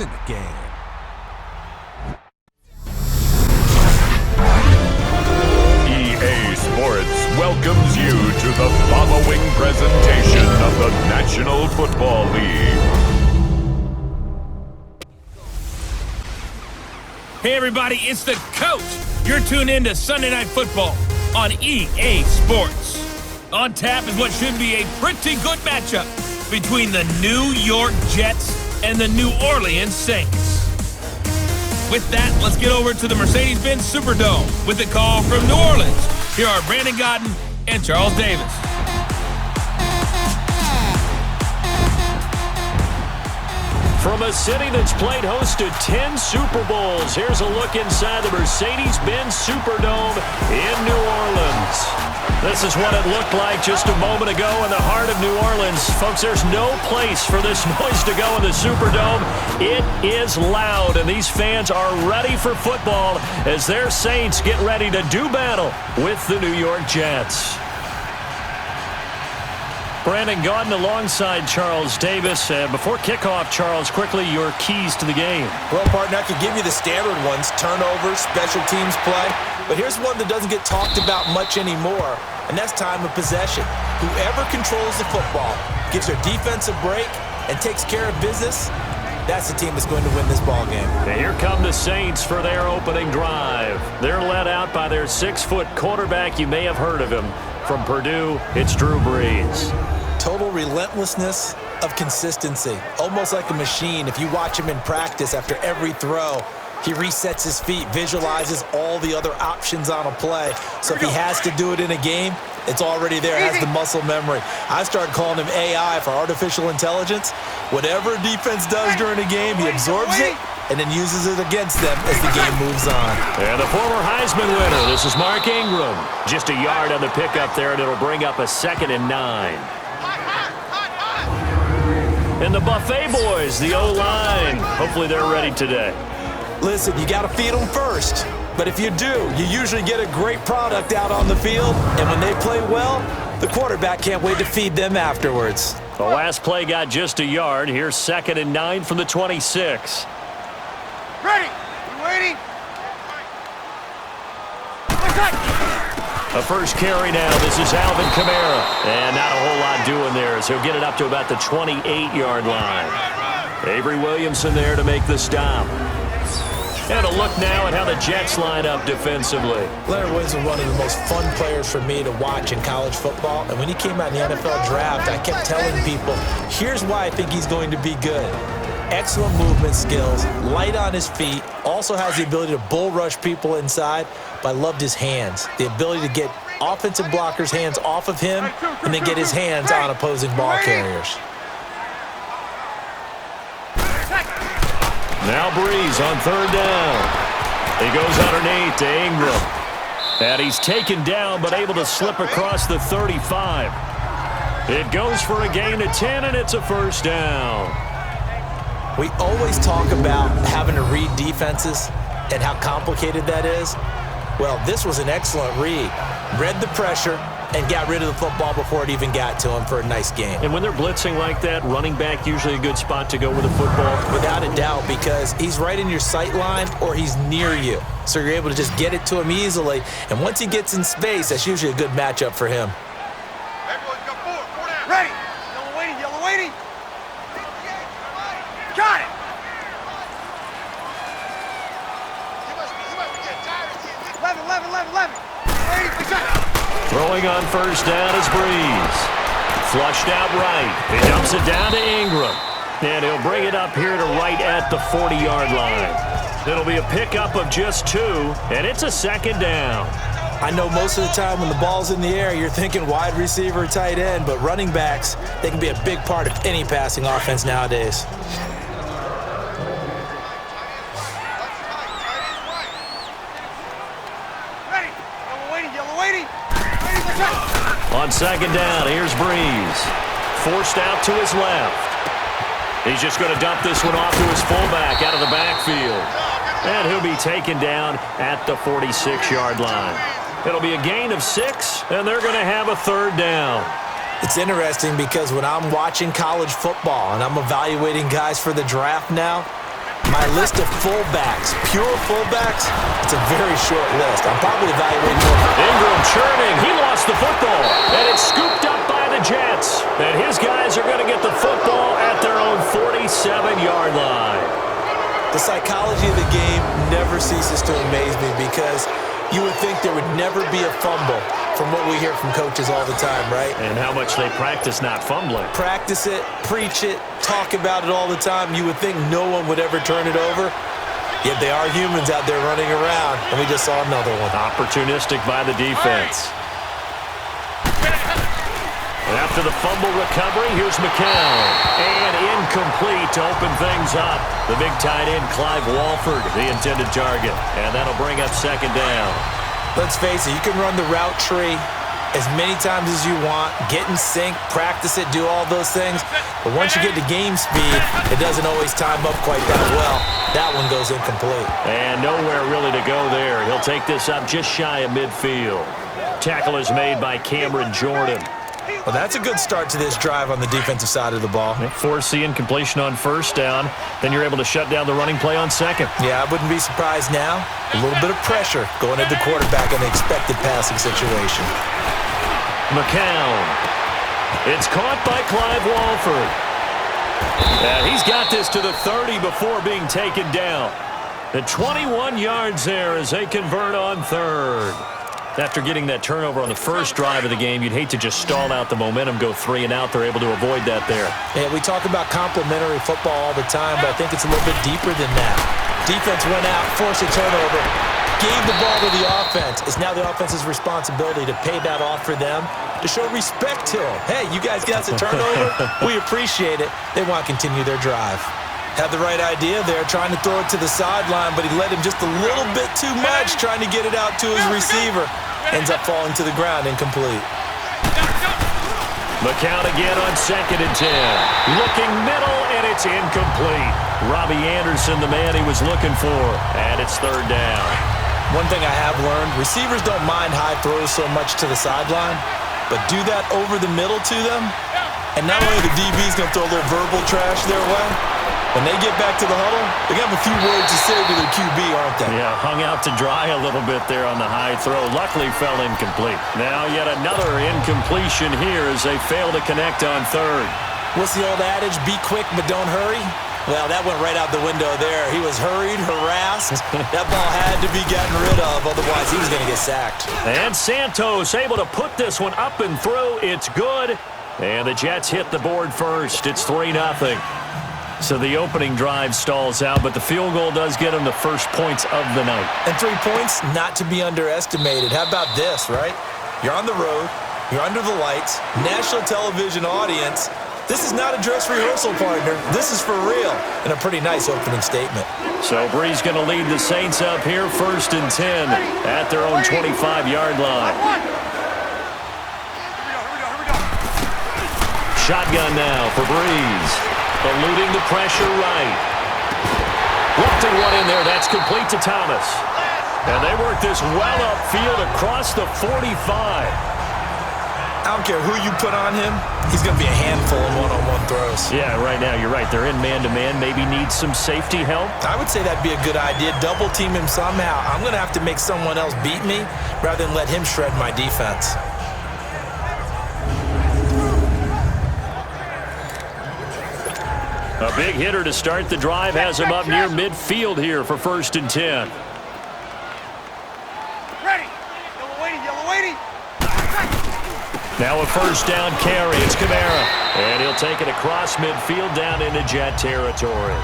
in the game. EA Sports welcomes you to the following presentation of the National Football League. Hey everybody, it's the coach. You're tuned in to Sunday Night Football on EA Sports. On tap is what should be a pretty good matchup between the New York Jets and the New Orleans Saints. With that, let's get over to the Mercedes-Benz Superdome with a call from New Orleans. Here are Brandon Godden and Charles Davis. From a city that's played host to 10 Super Bowls, here's a look inside the Mercedes-Benz Superdome in New Orleans. This is what it looked like just a moment ago in the heart of New Orleans. Folks, there's no place for this noise to go in the Superdome. It is loud, and these fans are ready for football as their Saints get ready to do battle with the New York Jets. Brandon Godden alongside Charles Davis. Before kickoff, Charles, quickly your keys to the game. Well, partner, I could give you the standard ones, turnovers, special teams play. But here's one that doesn't get talked about much anymore, and that's time of possession. Whoever controls the football, gives their defense a break, and takes care of business, that's the team that's going to win this ball game. And here come the Saints for their opening drive. They're led out by their 6-foot quarterback. You may have heard of him. From Purdue, it's Drew Brees. Total relentlessness of consistency. Almost like a machine. If you watch him in practice after every throw, he resets his feet, visualizes all the other options on a play. So if he has to do it in a game, it's already there, has the muscle memory. I started calling him AI for artificial intelligence. Whatever defense does during a game, he absorbs it and then uses it against them as the game moves on. And the former Heisman winner, this is Mark Ingram. Just a yard on the pickup there, and it'll bring up a 2nd and 9. And the Buffet boys, the O-line, hopefully they're ready today. Listen, you got to feed them first. But if you do, you usually get a great product out on the field. And when they play well, the quarterback can't wait to feed them afterwards. The last play got just a yard. Here's 2nd and 9 from the 26. Ready? You waiting? A first carry now. This is Alvin Kamara. And not a whole lot doing there as he'll get it up to about the 28-yard line. Avery Williamson there to make the stop. And a look now at how the Jets line up defensively. Leonard Williams was one of the most fun players for me to watch in college football. And when he came out in the NFL draft, I kept telling people, here's why I think he's going to be good. Excellent movement skills, light on his feet, also has the ability to bull rush people inside, but I loved his hands. The ability to get offensive blockers' hands off of him and then get his hands on opposing ball carriers. Now Brees on 3rd down. He goes underneath to Ingram. And he's taken down but able to slip across the 35. It goes for a gain of 10, and it's a 1st down. We always talk about having to read defenses and how complicated that is. Well, this was an excellent read. Read the pressure and got rid of the football before it even got to him for a nice game. And when they're blitzing like that, running back usually a good spot to go with the football? Without a doubt, because he's right in your sight line or he's near you. So you're able to just get it to him easily. And once he gets in space, that's usually a good matchup for him. Everyone come forward. 4 down. Ready? Yellow waiting. Yellow waiting. Got it. Throwing on 1st down is Brees. Flushed out right. He dumps it down to Ingram. And he'll bring it up here to right at the 40-yard line. It'll be a pickup of just 2, and it's a 2nd down. I know most of the time when the ball's in the air, you're thinking wide receiver, tight end, but running backs, they can be a big part of any passing offense nowadays. On 2nd down, here's Brees. Forced out to his left. He's just going to dump this one off to his fullback out of the backfield. And he'll be taken down at the 46-yard line. It'll be a gain of 6, and they're going to have a 3rd down. It's interesting because when I'm watching college football and I'm evaluating guys for the draft now, My list of fullbacks, pure fullbacks, it's a very short list. I'm probably evaluating more. Ingram churning. He lost the football. And it's scooped up by the Jets. And his guys are going to get the football at their own 47-yard line. The psychology of the game never ceases to amaze me because you would think there would never be a fumble from what we hear from coaches all the time, right? And how much they practice not fumbling. Practice it, preach it, talk about it all the time. You would think no one would ever turn it over. Yet they are humans out there running around, and we just saw another one. Opportunistic by the defense. And after the fumble recovery, here's McCown. And incomplete to open things up. The big tight end, Clive Walford, the intended target. And that'll bring up second down. Let's face it, you can run the route tree as many times as you want, get in sync, practice it, do all those things. But once you get to game speed, it doesn't always time up quite that well. That one goes incomplete. And nowhere really to go there. He'll take this up just shy of midfield. Tackle is made by Cameron Jordan. Well, that's a good start to this drive on the defensive side of the ball. Force the incompletion on first down. Then you're able to shut down the running play on second. Yeah, I wouldn't be surprised now. A little bit of pressure going at the quarterback in the expected passing situation. McCown. It's caught by Clive Walford. And he's got this to the 30 before being taken down. The 21 yards there as they convert on third. After getting that turnover on the first drive of the game, you'd hate to just stall out the momentum, go 3 and out. They're able to avoid that there. Yeah, we talk about complementary football all the time, but I think it's a little bit deeper than that. Defense went out, forced a turnover, gave the ball to the offense. It's now the offense's responsibility to pay that off for them, to show respect to them. Hey, you guys got a turnover? We appreciate it. They want to continue their drive. Had the right idea there, trying to throw it to the sideline, but he let him just a little bit too much, trying to get it out to his receiver. Ends up falling to the ground, incomplete. McCown again on 2nd and 10. Looking middle, and it's incomplete. Robbie Anderson, the man he was looking for. And it's 3rd down. One thing I have learned, receivers don't mind high throws so much to the sideline, but do that over the middle to them, and not only the DB's going to throw a little verbal trash their way, when they get back to the huddle, they got a few words to say to their QB, aren't they? Yeah, hung out to dry a little bit there on the high throw. Luckily fell incomplete. Now yet another incompletion here as they fail to connect on 3rd. What's the old adage, be quick but don't hurry? Well, that went right out the window there. He was hurried, harassed. That ball had to be gotten rid of, otherwise he was going to get sacked. And Santos able to put this one up and through. It's good. And the Jets hit the board first. It's 3-0. So the opening drive stalls out, but the field goal does get them the first points of the night. And 3 points, not to be underestimated. How about this, right? You're on the road. You're under the lights. National television audience. This is not a dress rehearsal, partner. This is for real. And a pretty nice opening statement. So Bree's going to lead the Saints up here, 1st and 10 at their own 25-yard line. Shotgun now for Breeze. Eluding the pressure right. Lofting one in there. That's complete to Thomas. And they work this well upfield across the 45. I don't care who you put on him. He's going to be a handful in one-on-one throws. Yeah, right now you're right. They're in man-to-man. Maybe need some safety help. I would say that'd be a good idea. Double team him somehow. I'm going to have to make someone else beat me rather than let him shred my defense. A big hitter to start the drive has him up near midfield here for 1st and 10. Ready. Yellow waiting. Now a 1st down carry. It's Kamara. And he'll take it across midfield down into Jet territory.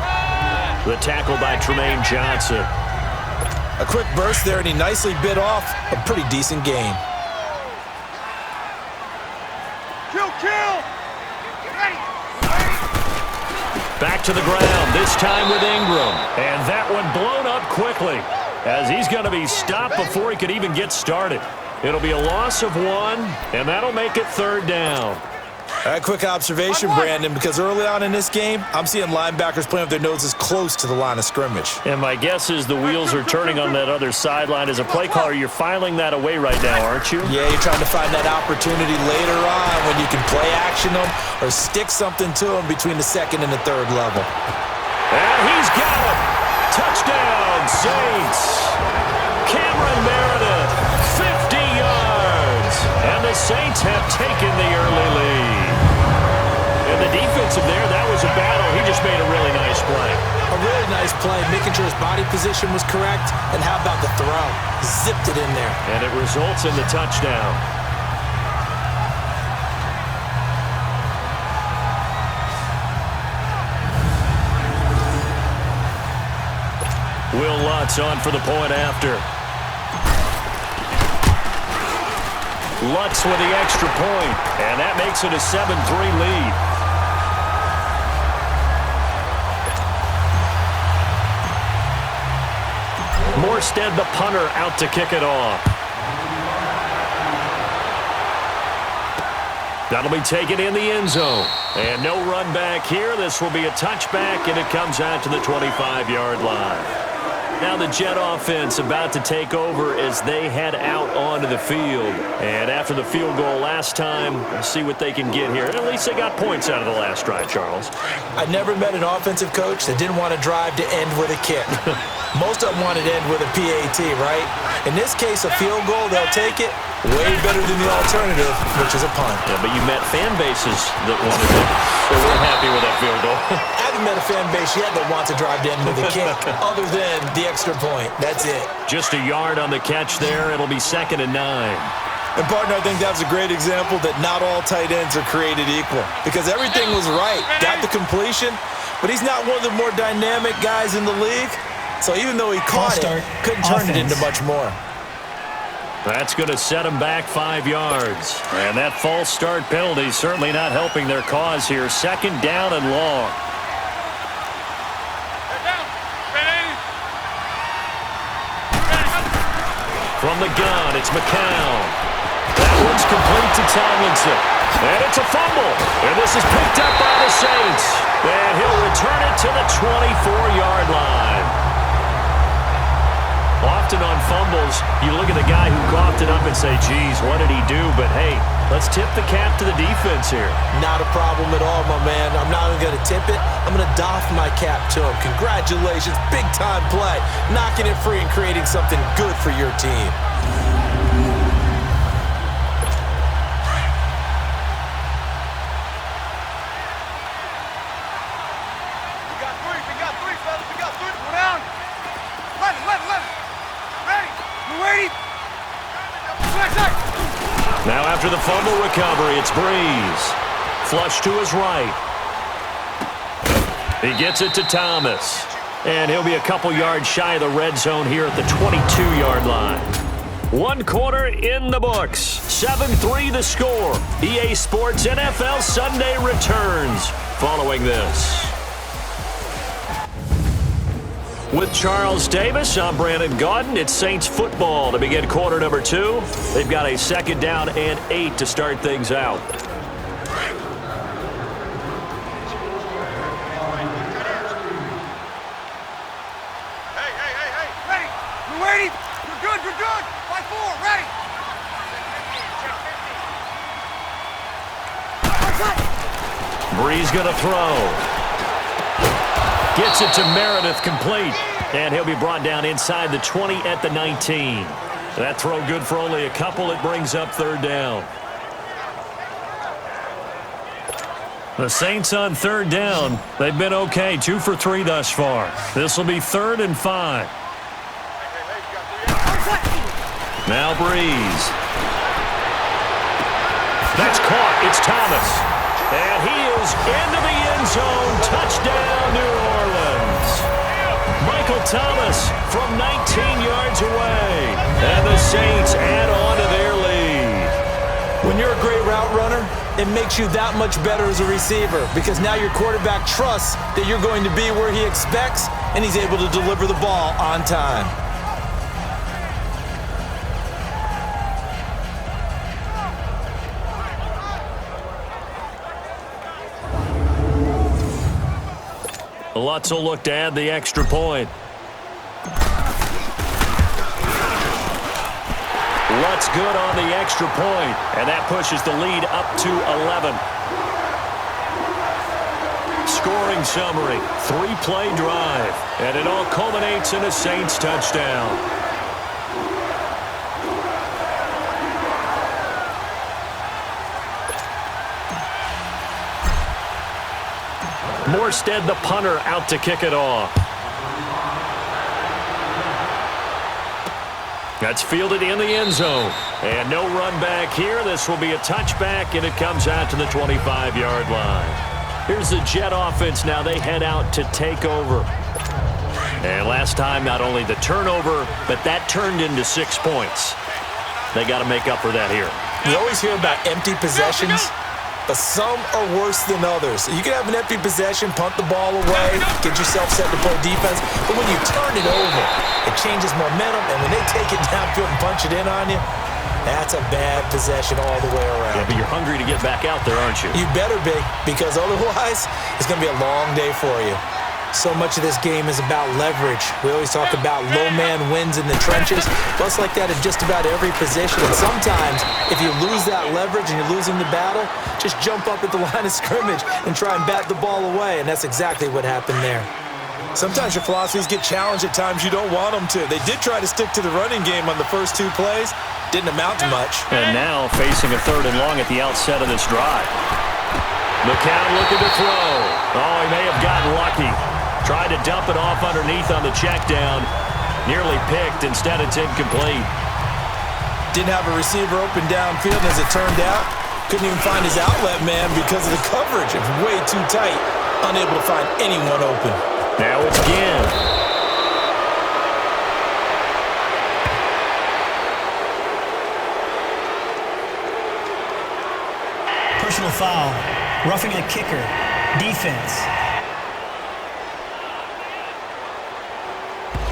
The tackle by Tremaine Johnson. A quick burst there, and he nicely bit off a pretty decent gain. Kill. Ready. Back to the ground, this time with Ingram. And that one blown up quickly as he's going to be stopped before he could even get started. It'll be a loss of 1, and that'll make it 3rd down. All right, quick observation, Brandon, because early on in this game, I'm seeing linebackers playing with their noses close to the line of scrimmage. And my guess is the wheels are turning on that other sideline. As a play caller, you're filing that away right now, aren't you? Yeah, you're trying to find that opportunity later on when you can play action them or stick something to them between the 2nd and the 3rd level. And he's got him. touchdown, Saints. Cameron Meredith, 50 yards. And the Saints have taken the early lead. And the defensive there, that was a battle. He just made a really nice play. A really nice play, making sure his body position was correct. And how about the throw? Zipped it in there. And it results in the touchdown. Will Lutz on for the point after. Lutz with the extra point, and that makes it a 7-3 lead. Morstead, the punter, out to kick it off. That'll be taken in the end zone. And no run back here. This will be a touchback, and it comes out to the 25-yard line. Now the Jet offense about to take over as they head out onto the field. And after the field goal last time, we'll see what they can get here. And at least they got points out of the last drive, Charles. I never met an offensive coach that didn't want to drive to end with a kick. Most of them wanted to end with a PAT, right? In this case, a field goal, they'll take it. Way better than the alternative, which is a punt. Yeah, but you met fan bases that wanted it. So we're happy with that field goal. I haven't met a fan base yet that wants to drive to end with a kick, other than the extra point. That's it. Just a yard on the catch there. It'll be 2nd and 9. And, partner, I think that's a great example that not all tight ends are created equal. Because everything was right. Got the completion, but he's not one of the more dynamic guys in the league. So even though he caught it, couldn't turn it into much more. That's going to set them back 5 yards. And that false start penalty certainly not helping their cause here. 2nd down and long. From the gun, it's McCown. That one's complete to Tomlinson. And it's a fumble. And this is picked up by the Saints. And he'll return it to the 24-yard line. Often on fumbles, you look at the guy who coughed it up and say, geez, what did he do? But, hey, let's tip the cap to the defense here. Not a problem at all, my man. I'm not even going to tip it. I'm going to doff my cap to him. Congratulations. Big-time play. Knocking it free and creating something good for your team. We got three, fellas. We got three. Go down. Let. Ready. You ready? Now after the fumble recovery, it's Breeze. Flush to his right. He gets it to Thomas. And he'll be a couple yards shy of the red zone here at the 22-yard line. 1 quarter in the books. 7-3 the score. EA Sports NFL Sunday returns following this. With Charles Davis, I'm Brandon Gaudin. It's Saints football to begin quarter number 2. They've got a 2nd down and 8 to start things out. Hey. Ready. You ready? You're good. 5-4. Ready. Breeze gonna throw. Gets it to Meredith, complete. And he'll be brought down inside the 20 at the 19. That throw good for only a couple. It brings up 3rd down. The Saints on 3rd down. They've been okay, 2 for 3 thus far. This will be 3rd and 5. Now Breeze. That's caught. It's Thomas. And he is into the end zone. Touchdown, New Orleans. Michael Thomas from 19 yards away. And the Saints add on to their lead. When you're a great route runner, it makes you that much better as a receiver because now your quarterback trusts that you're going to be where he expects and he's able to deliver the ball on time. Lutz will look to add the extra point. Lutz good on the extra point, and that pushes the lead up to 11. scoring summary. 3-play drive. And it all culminates in a Saints touchdown. Morstead, the punter, out to kick it off. That's fielded in the end zone. And no run back here. This will be a touchback, and it comes out to the 25-yard line. Here's the Jet offense now. They head out to take over. And last time, not only the turnover, but that turned into 6 points. They got to make up for that here. You always hear about empty possessions, but some are worse than others. You can have an empty possession, punt the ball away, get yourself set to play defense, but when you turn it over, it changes momentum, and when they take it downfield and punch it in on you, that's a bad possession all the way around. Yeah, but you're hungry to get back out there, aren't you? You better be, because otherwise, it's going to be a long day for you. So much of this game is about leverage. We always talk about low man wins in the trenches. Well, it's like that in just about every position. And sometimes, if you lose that leverage and you're losing the battle, just jump up at the line of scrimmage and try and bat the ball away. And that's exactly what happened there. Sometimes your philosophies get challenged at times you don't want them to. They did try to stick to the running game on the first 2 plays. Didn't amount to much. And now facing a 3rd and long at the outset of this drive. McCown looking to throw. Oh, he may have gotten lucky. Tried to dump it off underneath on the check down. Nearly picked. Instead, it's incomplete. Didn't have a receiver open downfield, as it turned out. Couldn't even find his outlet man because of the coverage. It was way too tight. Unable to find anyone open. Now it's Ginn. Personal foul. Roughing the kicker. Defense.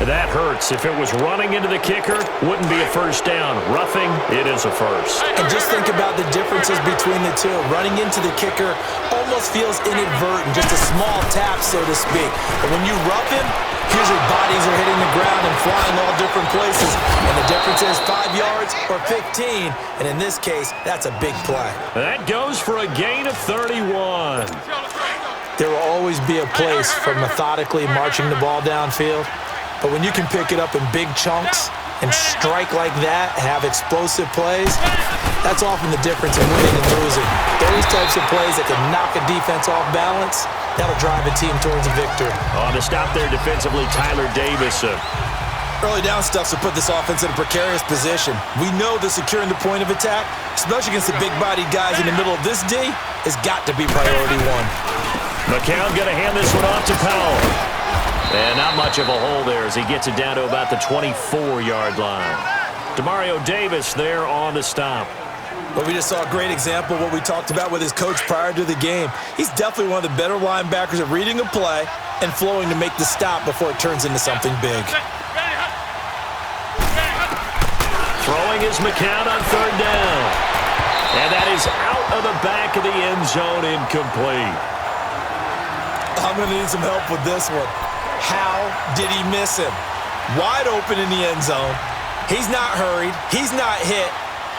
That hurts. If it was running into the kicker, wouldn't be a first down. Roughing, it is a first. And just think about the differences between the two. Running into the kicker almost feels inadvertent, just a small tap, so to speak. But when you rough him, here's your bodies are hitting the ground and flying all different places. And the difference is 5 yards or 15. And in this case, that's a big play. That goes for a gain of 31. There will always be a place for methodically marching the ball downfield. But when you can pick it up in big chunks and strike like that, have explosive plays, that's often the difference in winning and losing. Those types of plays that can knock a defense off balance, that'll drive a team towards a victory. On the stop there defensively, Tyler Davis. Early down stuff to put this offense in a precarious position. We know that securing the point of attack, especially against the big-bodied guys in the middle of this D, has got to be priority one. McCown going to hand this one off to Powell. And not much of a hole there as he gets it down to about the 24-yard line. Demario Davis there on the stop. Well, we just saw a great example of what we talked about with his coach prior to the game. He's definitely one of the better linebackers at reading a play and flowing to make the stop before it turns into something big. Throwing is McCown on 3rd down. And that is out of the back of the end zone, incomplete. I'm going to need some help with this one. How did he miss him? Wide open in the end zone. He's not hurried. He's not hit.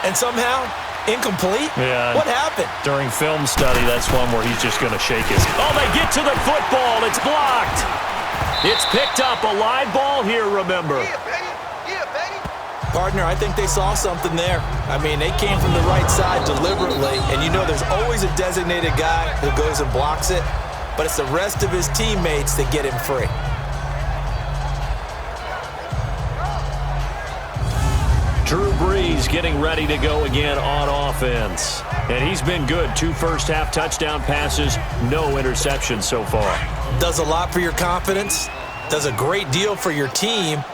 And somehow, incomplete? Yeah. What happened? During film study, that's one where he's just going to shake his. Oh, they get to the football. It's blocked. It's picked up. A live ball here, remember. Partner, I think they saw something there. I mean, they came from the right side deliberately, and you know there's always a designated guy who goes and blocks it, but it's the rest of his teammates that get him free. Drew Brees getting ready to go again on offense. And he's been good. 2 first-half touchdown passes, no interceptions so far. Does a lot for your confidence, does a great deal for your team,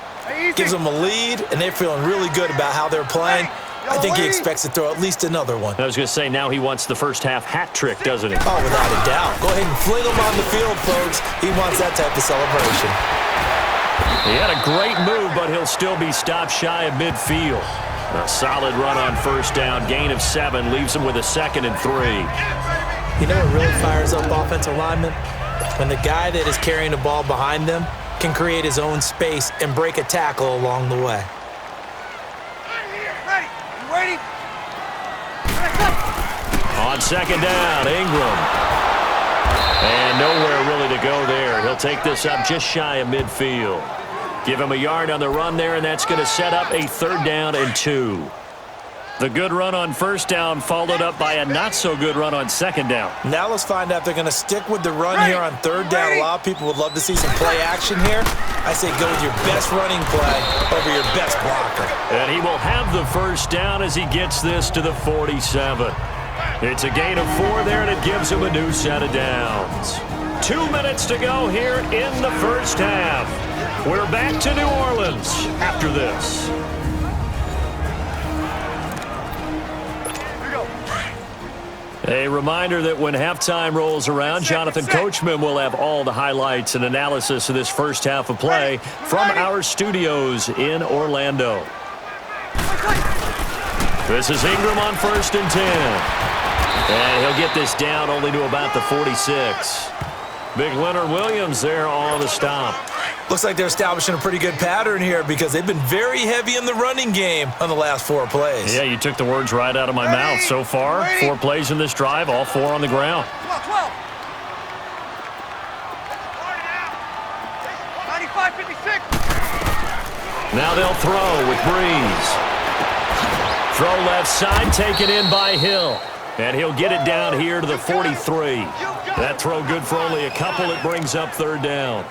gives them a lead, and they're feeling really good about how they're playing. I think he expects to throw at least another one. I was going to say, now he wants the first-half hat trick, doesn't he? Oh, without a doubt. Go ahead and fling him on the field, folks. He wants that type of celebration. He had a great move, but he'll still be stopped shy of midfield. A solid run on first down. Gain of 7 leaves him with a 2nd and 3. You know what really fires up offensive linemen? When the guy that is carrying the ball behind them can create his own space and break a tackle along the way. Ready? You waiting? On 2nd down, Ingram. And nowhere really They'll take this up just shy of midfield. Give him a yard on the run there, and that's going to set up a 3rd down and 2. The good run on 1st down followed up by a not-so-good run on 2nd down. Now let's find out if they're going to stick with the run here on 3rd down. A lot of people would love to see some play action here. I say go with your best running play over your best blocker. And he will have the 1st down as he gets this to the 47. It's a gain of 4 there, and it gives him a new set of downs. 2 minutes to go here in the 1st half. We're back to New Orleans after this. A reminder that when halftime rolls around, Jonathan Coachman will have all the highlights and analysis of this 1st half of play from our studios in Orlando. This is Ingram on 1st and 10. And he'll get this down only to about the 46. Big Leonard Williams there on the stop. Looks like they're establishing a pretty good pattern here because they've been very heavy in the running game on the last 4 plays. Yeah, you took the words right out of my mouth. So far, 4 plays in this drive, all 4 on the ground. 12. 95-56. Now they'll throw with Breeze. Throw left side, taken in by Hill. And he'll get it down here to the 43. That throw good for only a couple. It brings up 3rd down.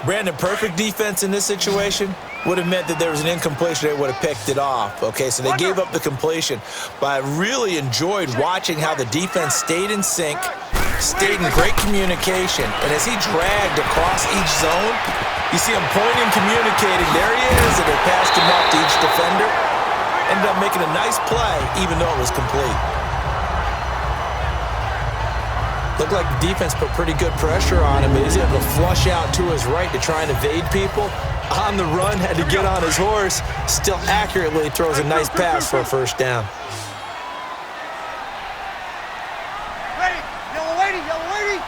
Brandon, perfect defense in this situation would have meant that there was an incompletion. They would have picked it off. Okay, so they gave up the completion. But I really enjoyed watching how the defense stayed in sync, stayed in great communication. And as he dragged across each zone, you see him pointing, communicating. There he is, and they passed him off to each defender. Ended up making a nice play, even though it was complete. Looked like the defense put pretty good pressure on him, but he's able to flush out to his right to try and evade people. On the run, had to get on his horse. Still accurately throws a nice pass for a 1st down. Ready. Yellow lady. Yellow lady.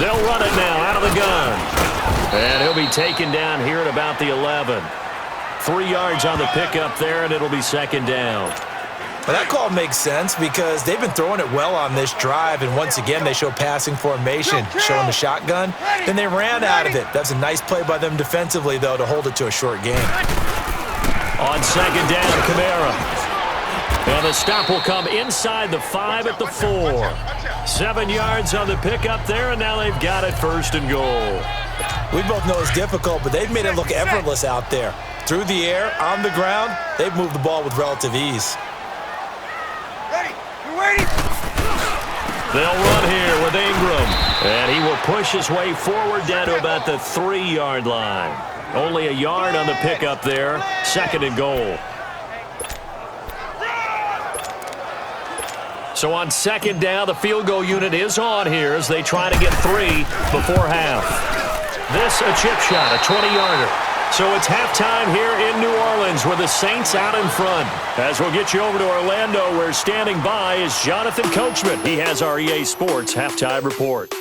They'll run it now out of the gun. And he'll be taken down here at about the 11. 3 yards on the pickup there, and it'll be 2nd down. Well, that call makes sense because they've been throwing it well on this drive, and once again they show passing formation, showing the shotgun. Then they ran out of it. That's a nice play by them defensively, though, to hold it to a short game. On 2nd down, Kamara. And the stop will come inside the 5 at the 4. 7 yards on the pickup there, and now they've got it 1st and goal. We both know it's difficult, but they've made it look effortless out there. Through the air, on the ground, they've moved the ball with relative ease. Ready. You ready? They'll run here with Ingram. And he will push his way forward down to about the 3-yard line. Only a yard on the pickup there. 2nd and goal. So on 2nd down, the field goal unit is on here as they try to get 3 before half. This a chip shot, a 20-yarder. So it's halftime here in New Orleans with the Saints out in front. As we'll get you over to Orlando, where standing by is Jonathan Coachman. He has our EA Sports halftime report.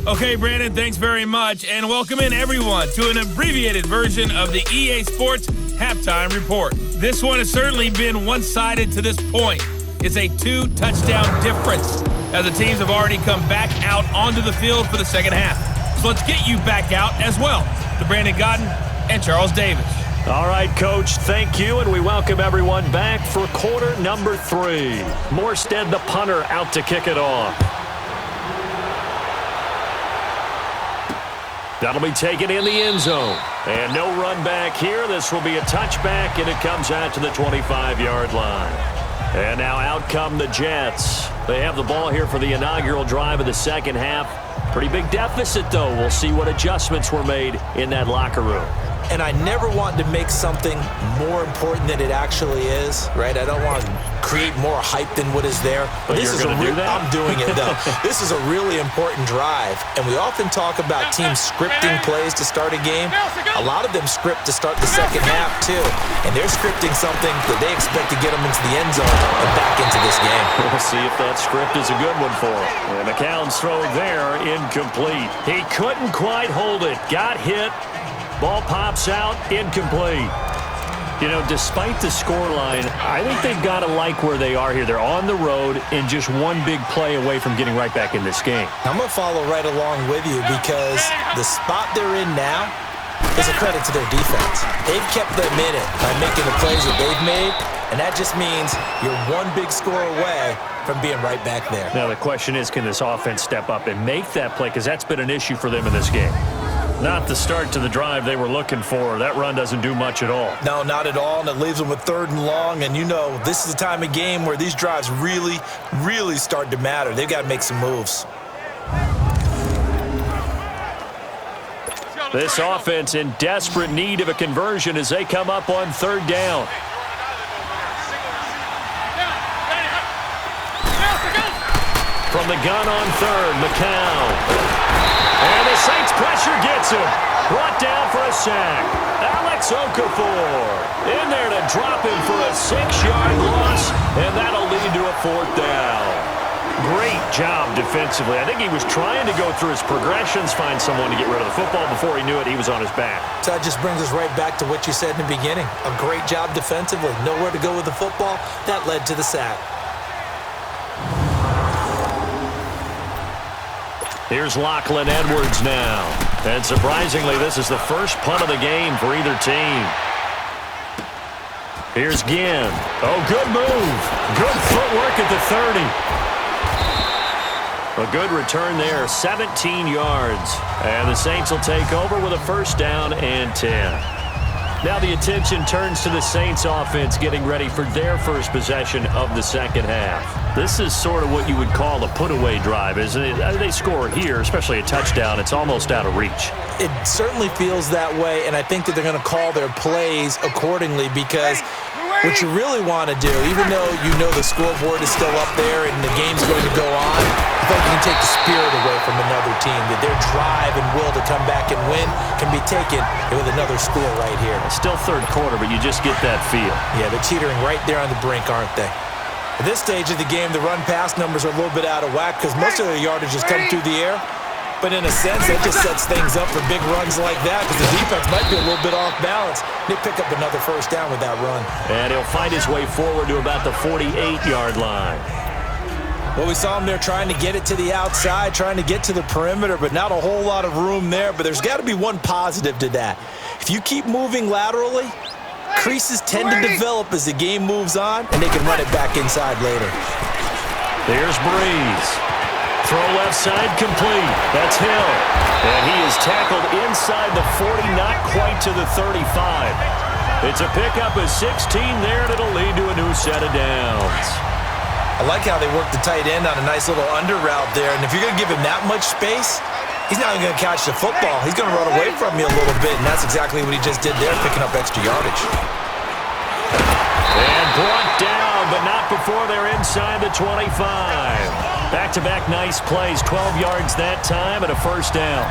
Okay, Brandon, thanks very much, and welcome in everyone to an abbreviated version of the EA Sports Halftime Report. This one has certainly been one-sided to this point. It's a 2-touchdown difference, as the teams have already come back out onto the field for the second half. So let's get you back out as well to Brandon Godden and Charles Davis. All right, Coach, thank you, and we welcome everyone back for quarter number 3. Morstead, the punter, out to kick it off. That'll be taken in the end zone. And no run back here. This will be a touchback, and it comes out to the 25-yard line. And now out come the Jets. They have the ball here for the inaugural drive of the second half. Pretty big deficit, though. We'll see what adjustments were made in that locker room. And I never want to make something more important than it actually is, right? I don't want to create more hype than what is there. But you're going to do that? I'm doing it, though. This is a really important drive. And we often talk about teams scripting plays to start a game. A lot of them script to start the second half, too. And they're scripting something that they expect to get them into the end zone and back into this game. We'll see if that script is a good one for them. And McCown's throw there, incomplete. He couldn't quite hold it. Got hit. Ball pops out, incomplete. You know, despite the scoreline, I think they've got to like where they are here. They're on the road and just one big play away from getting right back in this game. I'm going to follow right along with you because the spot they're in now is a credit to their defense. They've kept them in it by making the plays that they've made, and that just means you're one big score away from being right back there. Now the question is, can this offense step up and make that play? Because that's been an issue for them in this game. Not the start to the drive they were looking for. That run doesn't do much at all. No, not at all, and it leaves them with 3rd and long. And you know, this is the time of game where these drives really, really start to matter. They've got to make some moves. This offense in desperate need of a conversion as they come up on 3rd down. From the gun on 3rd, McCown. And the Saints pressure gets him. Brought down for a sack. Alex Okafor in there to drop him for a 6-yard loss, and that'll lead to a 4th down. Great job defensively. I think he was trying to go through his progressions, find someone to get rid of the football. Before he knew it, he was on his back. So that just brings us right back to what you said in the beginning. A great job defensively. Nowhere to go with the football. That led to the sack. Here's Lachlan Edwards now. And surprisingly, this is the first punt of the game for either team. Here's Ginn. Oh, good move. Good footwork at the 30. A good return there, 17 yards. And the Saints will take over with a 1st down and 10. Now the attention turns to the Saints offense getting ready for their first possession of the 2nd half. This is sort of what you would call a put-away drive, isn't it? They score here, especially a touchdown. It's almost out of reach. It certainly feels that way, and I think that they're going to call their plays accordingly because what you really want to do, even though you know the scoreboard is still up there and the game's going to go on, I think you can take the spirit away from another team, that their drive and will to come back and win can be taken with another score right here. It's still 3rd quarter, but you just get that feel. Yeah, they're teetering right there on the brink, aren't they? At this stage of the game, the run-pass numbers are a little bit out of whack because most of their yardage has come through the air. But in a sense, that just sets things up for big runs like that because the defense might be a little bit off balance. They pick up another 1st down with that run. And he'll find his way forward to about the 48-yard line. Well, we saw him there trying to get it to the outside, trying to get to the perimeter, but not a whole lot of room there. But there's got to be one positive to that. If you keep moving laterally, creases tend to develop as the game moves on, and they can run it back inside later. There's Breeze. Throw left side complete. That's Hill. And he is tackled inside the 40, not quite to the 35. It's a pickup of 16 there, and it'll lead to a new set of downs. I like how they work the tight end on a nice little under route there, and if you're going to give him that much space, he's not even going to catch the football. He's going to run away from you a little bit, and that's exactly what he just did there, picking up extra yardage. And brought down, but not before they're inside the 25. Back-to-back nice plays, 12 yards that time and a 1st down.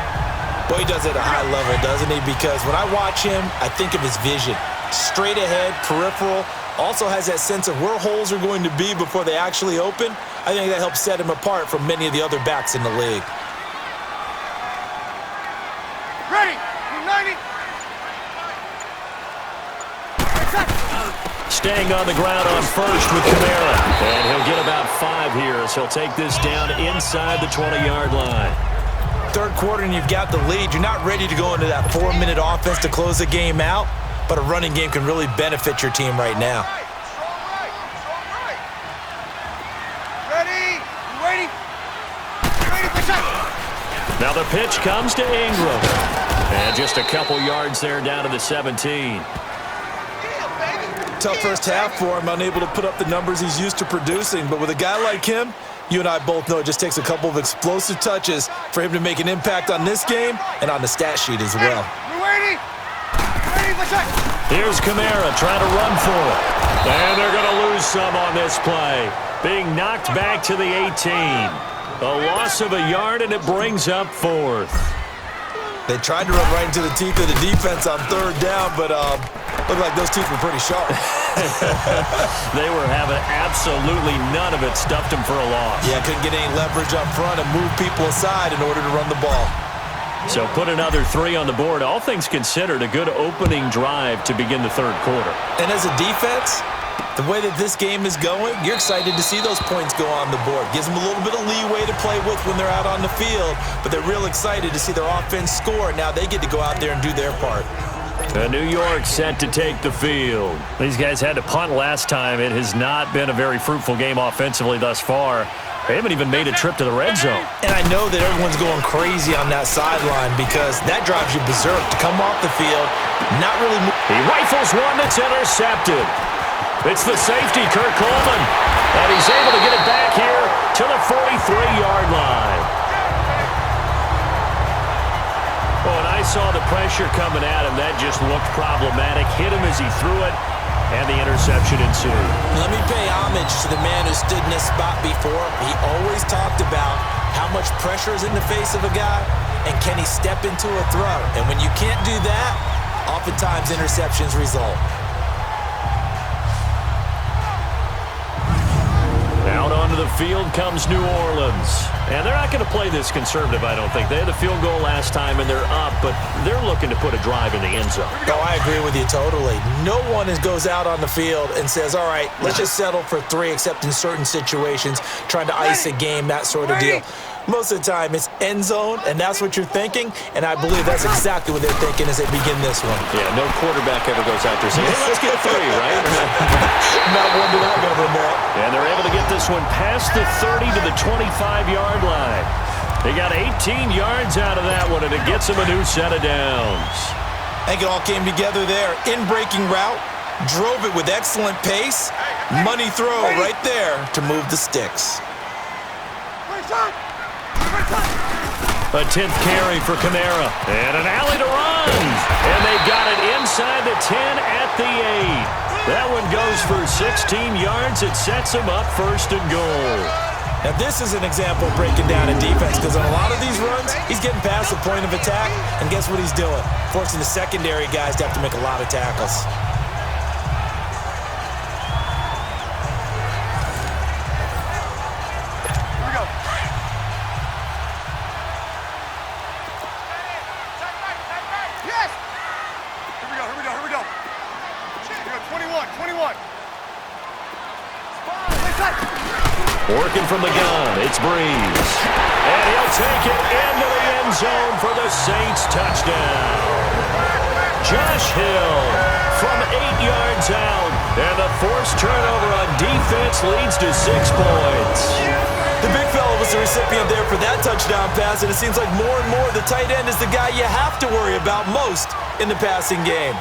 Boy, he does it at a high level, doesn't he? Because when I watch him, I think of his vision. Straight ahead, peripheral, also has that sense of where holes are going to be before they actually open. I think that helps set him apart from many of the other backs in the league. Ready, 90. Staying on the ground on 1st with Kamara. And he'll get about 5 here as he'll take this down inside the 20-yard line. 3rd quarter and you've got the lead. You're not ready to go into that 4-minute offense to close the game out, but a running game can really benefit your team right now. Ready, waiting. Ready for shot. Now the pitch comes to Ingram. And just a couple yards there down to the 17. Tough 1st half for him, unable to put up the numbers he's used to producing. But with a guy like him, you and I both know it just takes a couple of explosive touches for him to make an impact on this game and on the stat sheet as well. Ready for shot. Here's Kamara trying to run for it. And they're going to lose some on this play. Being knocked back to the 18. A loss of a yard, and it brings up 4th. They tried to run right into the teeth of the defense on 3rd down, but looked like those teeth were pretty sharp. They were having absolutely none of it. Stuffed him for a loss. Yeah, couldn't get any leverage up front and move people aside in order to run the ball. So put another 3 on the board. All things considered, a good opening drive to begin the third quarter. And as a defense, the way that this game is going, you're excited to see those points go on the board. Gives them a little bit of leeway to play with when they're out on the field, but they're real excited to see their offense score. Now they get to go out there and do their part. New York set to take the field. These guys had to punt last time. It has not been a very fruitful game offensively thus far. They haven't even made a trip to the red zone. And I know that everyone's going crazy on that sideline because that drives you berserk to come off the field, not really move. He rifles one that's intercepted. It's the safety, Kirk Coleman. And he's able to get it back here to the 43-yard line. Oh, and I saw the pressure coming at him. That just looked problematic. Hit him as he threw it, and the interception ensued. Let me pay homage to the man who stood in this spot before. He always talked about how much pressure is in the face of a guy, and can he step into a throw. And when you can't do that, oftentimes interceptions result. Out onto the field comes New Orleans. And they're not going to play this conservative, I don't think. They had the field goal last time, and they're up, but they're looking to put a drive in the end zone. Oh, I agree with you totally. No one goes out on the field and says, all right, let's just settle for 3, except in certain situations, trying to ice a game, that sort of deal. Most of the time, it's end zone, and that's what you're thinking, and I believe that's exactly what they're thinking as they begin this one. Yeah, no quarterback ever goes out there saying, hey, let's get 3, right? Not one that I've ever met. And they're able to get this one past the 30 to the 25-yard line. They got 18 yards out of that one, and it gets them a new set of downs. I think it all came together there. In-breaking route, drove it with excellent pace. Money throw right there to move the sticks. A 10th carry for Kamara. And an alley to run. And they've got it inside the 10 at the 8. That one goes for 16 yards. It sets them up first and goal. Now this is an example of breaking down a defense because on a lot of these runs, he's getting past the point of attack. And guess what he's doing? Forcing the secondary guys to have to make a lot of tackles. Working from the gun, it's Breeze. And he'll take it into the end zone for the Saints touchdown. Josh Hill from 8 yards out. And the forced turnover on defense leads to 6 points. The big fella was the recipient there for that touchdown pass, and it seems like more and more the tight end is the guy you have to worry about most in the passing game.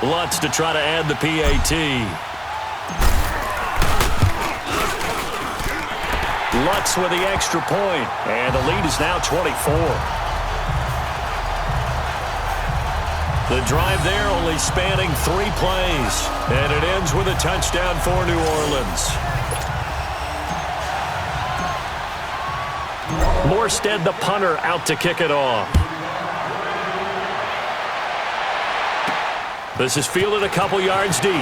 Lutz to try to add the PAT. Lutz with the extra point, and the lead is now 24. The drive there only spanning 3 plays, and it ends with a touchdown for New Orleans. Morstead, the punter, out to kick it off. This is fielded a couple yards deep.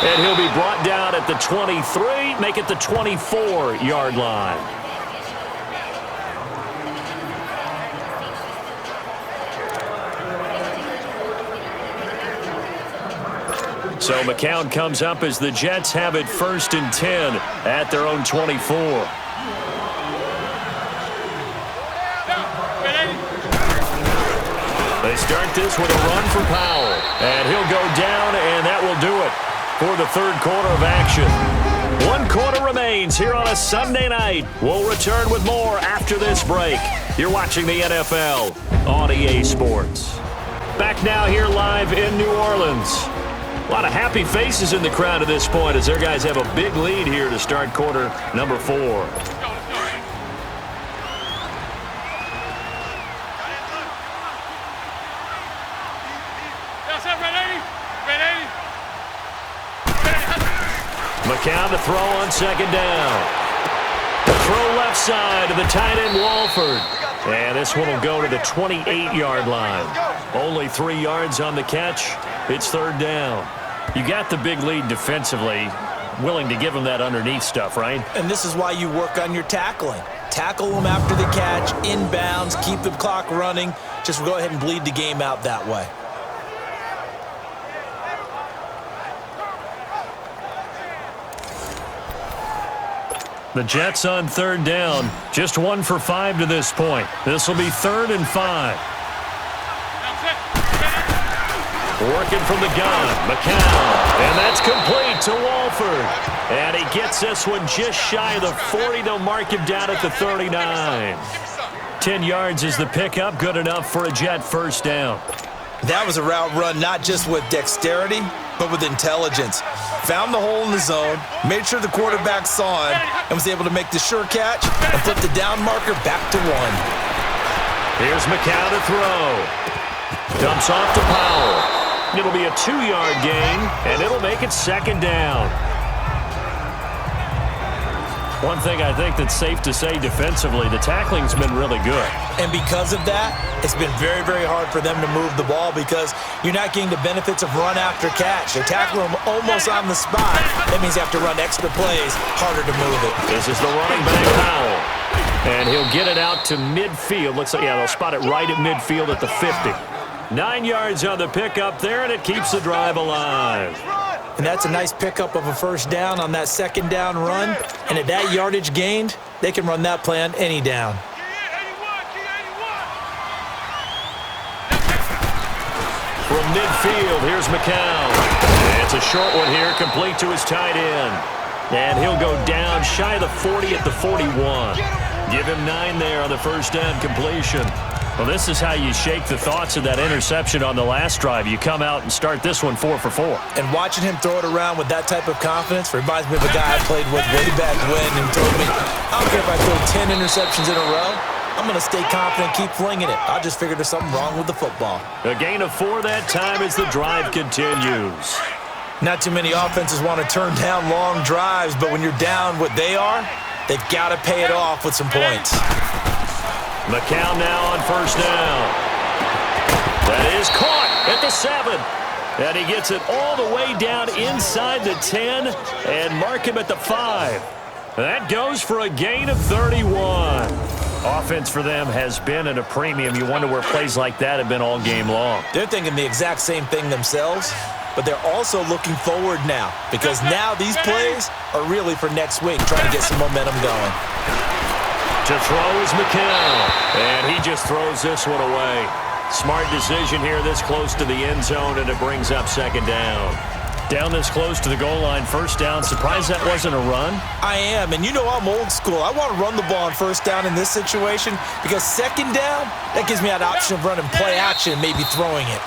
And he'll be brought down at the 23, make it the 24-yard line. So McCown comes up as the Jets have it 1st and 10 at their own 24. They start this with a run for Powell. And he'll go down, and that will do it for the third quarter of action. 1 quarter remains here on a Sunday night. We'll return with more after this break. You're watching the NFL on EA Sports. Back now here live in New Orleans. A lot of happy faces in the crowd at this point as their guys have a big lead here to start quarter number 4. McCown to throw on 2nd down. Throw left side to the tight end Walford. And this one will go to the 28-yard line. Only 3 yards on the catch. It's 3rd down. You got the big lead defensively. willing to give him that underneath stuff, right? And this is why you work on your tackling. Tackle them after the catch, inbounds, keep the clock running. Just go ahead and bleed the game out that way. The Jets on third down. Just 1 for 5 to this point. This will be 3rd and 5. Working from the gun, McCown. And that's complete to Walford. And he gets this one just shy of the 40. They'll mark him down at the 39. 10 yards is the pickup. Good enough for a Jet first down. That was a route run not just with dexterity, but with intelligence. Found the hole in the zone, made sure the quarterback saw him, and was able to make the sure catch and flip the down marker back to 1. Here's McCown to throw. Dumps off to Powell. It'll be a 2-yard gain, and it'll make it 2nd down. One thing I think that's safe to say defensively, the tackling's been really good. And because of that, it's been very, very hard for them to move the ball because you're not getting the benefits of run after catch. They tackle them almost on the spot. That means you have to run extra plays, harder to move it. This is the running back, Powell. And he'll get it out to midfield. Looks like, yeah, they'll spot it right at midfield at the 50. 9 yards on the pickup there, and it keeps the drive alive. And that's a nice pickup of a first down on that 2nd down run. And at that yardage gained, they can run that play on any down. From midfield, here's McCown. It's a short one here, complete to his tight end. And he'll go down shy of the 40 at the 41. Give him 9 there on the first down completion. Well, this is how you shake the thoughts of that interception on the last drive. You come out and start this one 4 for 4. And watching him throw it around with that type of confidence reminds me of a guy I played with way back when and told me, I don't care if I throw 10 interceptions in a row. I'm going to stay confident, keep flinging it. I just figured there's something wrong with the football. A gain of 4 that time as the drive continues. Not too many offenses want to turn down long drives, but when you're down what they are, they've got to pay it off with some points. McCown now on first down. That is caught at the 7. And he gets it all the way down inside the 10 and mark him at the 5. That goes for a gain of 31. Offense for them has been at a premium. You wonder where plays like that have been all game long. They're thinking the exact same thing themselves, but they're also looking forward now because now these plays are really for next week, trying to get some momentum going. To throw is McCown, and he just throws this one away. Smart decision here this close to the end zone, and it brings up 2nd down. Down this close to the goal line, first down. Surprised that wasn't a run? I am, and you know I'm old school. I want to run the ball on first down in this situation because 2nd down, that gives me that option of running play action, maybe throwing it.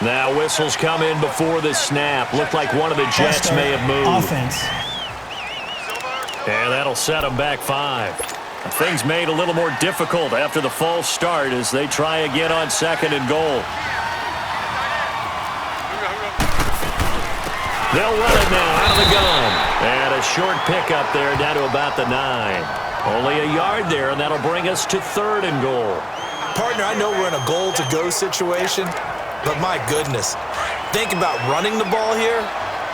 Now whistles come in before the snap. Looked like one of the Jets may have moved. Offense. And that'll set them back 5. Things made a little more difficult after the false start as they try again on 2nd and goal. They'll run it now out of the gun. And a short pickup there down to about the 9. Only a yard there, and that'll bring us to 3rd and goal. Partner, I know we're in a goal-to-go situation, but my goodness, think about running the ball here.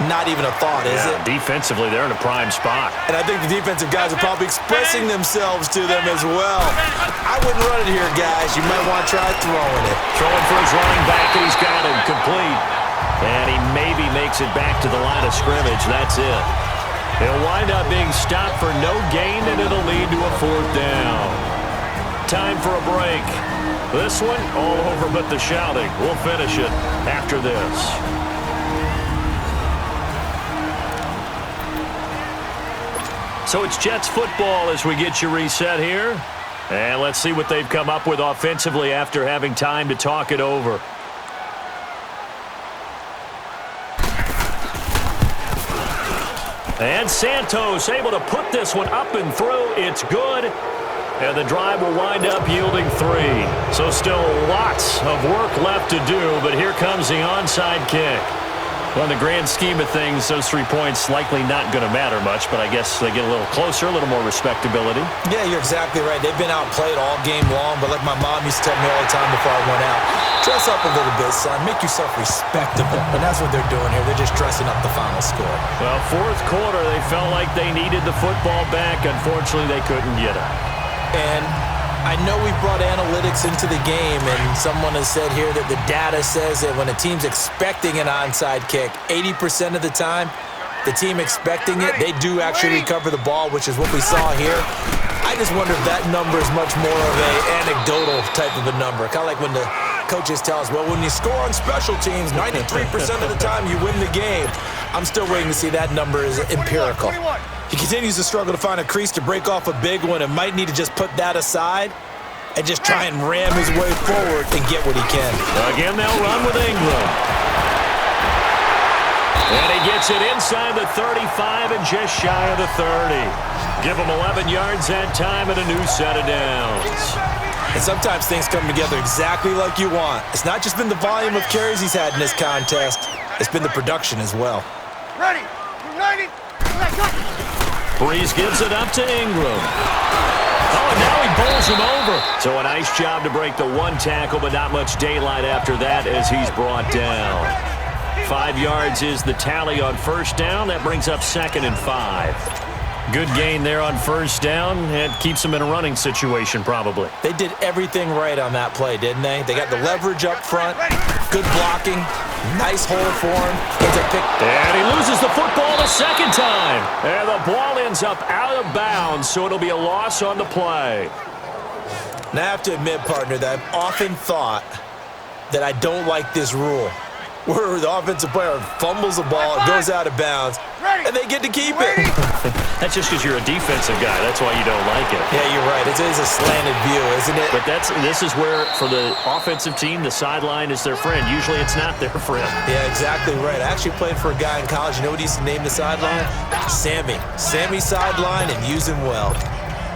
Not even a thought, is it? Defensively, they're in a prime spot. And I think the defensive guys are probably expressing themselves to them as well. I wouldn't run it here, guys. You might want to try throwing it. Throwing for his running back, and he's got him complete. And he maybe makes it back to the line of scrimmage. That's it. He'll wind up being stopped for no gain, and it'll lead to a 4th down. Time for a break. This one, all over but the shouting. We'll finish it after this. So it's Jets football as we get you reset here. And let's see what they've come up with offensively after having time to talk it over. And Santos able to put this one up and through. It's good. And the drive will wind up yielding 3. So still lots of work left to do, but here comes the onside kick. Well, in the grand scheme of things, those 3 points likely not going to matter much, but I guess they get a little closer, a little more respectability. Yeah, you're exactly right. They've been outplayed all game long, but like my mom used to tell me all the time before I went out, dress up a little bit, son. Make yourself respectable. And that's what they're doing here. They're just dressing up the final score. Well, fourth quarter, they felt like they needed the football back. Unfortunately, they couldn't get it. And I know we brought analytics into the game, and someone has said here that the data says that when a team's expecting an onside kick, 80% of the time, the team expecting it, they do actually recover the ball, which is what we saw here. I just wonder if that number is much more of an anecdotal type of a number. Kind of like when the coaches tell us, well, when you score on special teams, 93% of the time you win the game. I'm still waiting to see that number is empirical. He continues to struggle to find a crease to break off a big one and might need to just put that aside and just try and ram his way forward and get what he can. Again, they'll run with Ingram. And he gets it inside the 35 and just shy of the 30. Give him 11 yards that time and a new set of downs. And sometimes things come together exactly like you want. It's not just been the volume of carries he's had in this contest. It's been the production as well. Ready. Ready. Breeze gives it up to Ingram. Oh, and now he bowls him over. So a nice job to break the one tackle, but not much daylight after that as he's brought down. 5 yards is the tally on first down. That brings up 2nd and 5. Good gain there on first down. It keeps them in a running situation probably. They did everything right on that play, didn't they? They got the leverage up front, good blocking, nice hole for him. And he loses the football the second time. And the ball ends up out of bounds, so it'll be a loss on the play. Now I have to admit, partner, that I've often thought that I don't like this rule, where the offensive player fumbles the ball, it goes out of bounds, and they get to keep it. That's just because you're a defensive guy. That's why you don't like it. Yeah, you're right. It is a slanted view, isn't it? But this is where, for the offensive team, the sideline is their friend. Usually it's not their friend. Yeah, exactly right. I actually played for a guy in college. You know what he used to name the sideline? Sammy. Sammy sideline, and use him well.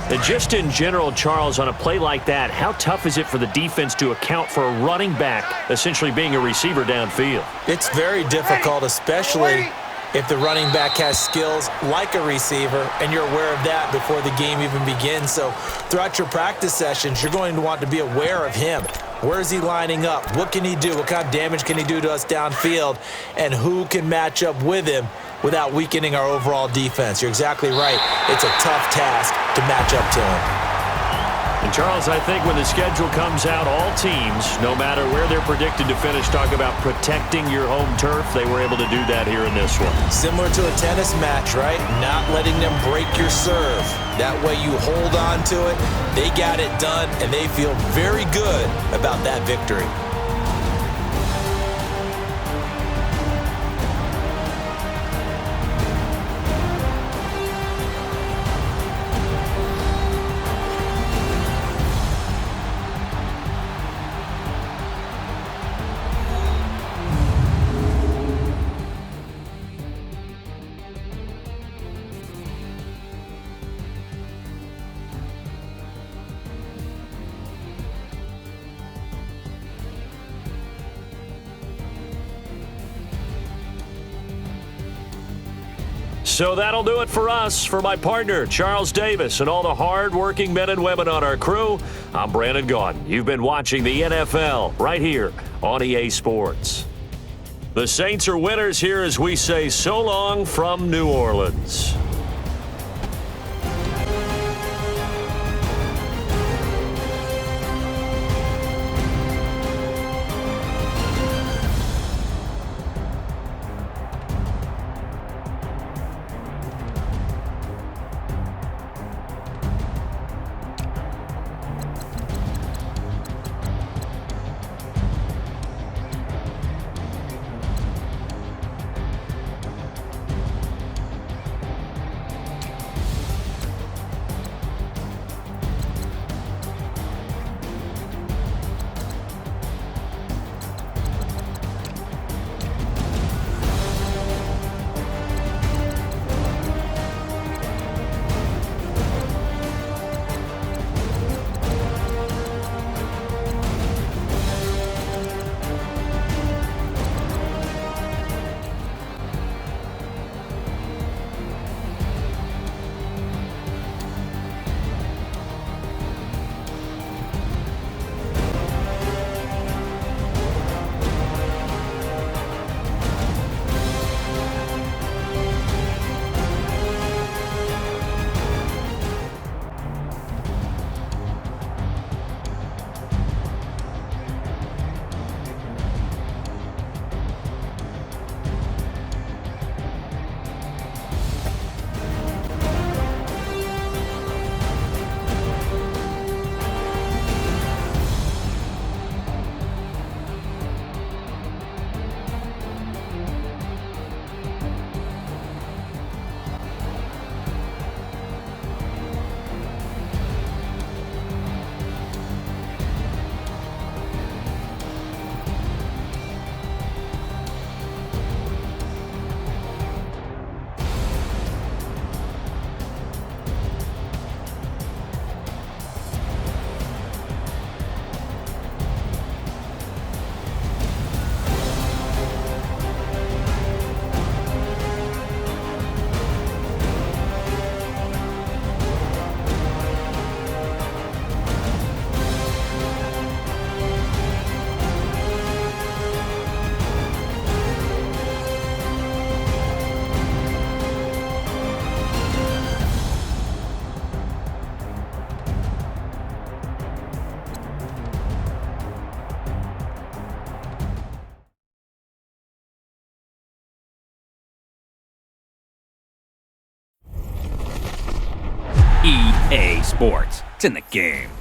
And just in general, Charles, on a play like that, how tough is it for the defense to account for a running back essentially being a receiver downfield? It's very difficult, especially if the running back has skills like a receiver, and you're aware of that before the game even begins. So throughout your practice sessions, you're going to want to be aware of him. Where is he lining up? What can he do? What kind of damage can he do to us downfield? And who can match up with him without weakening our overall defense? You're exactly right. It's a tough task to match up to him. And Charles, I think when the schedule comes out, all teams, no matter where they're predicted to finish, talk about protecting your home turf. They were able to do that here in this one. Similar to a tennis match, right? Not letting them break your serve. That way you hold on to it. They got it done, and they feel very good about that victory. So that'll do it for us. For my partner, Charles Davis, and all the hard-working men and women on our crew, I'm Brandon Gaudin. You've been watching the NFL right here on EA Sports. The Saints are winners here as we say so long from New Orleans. EA Sports. It's in the game.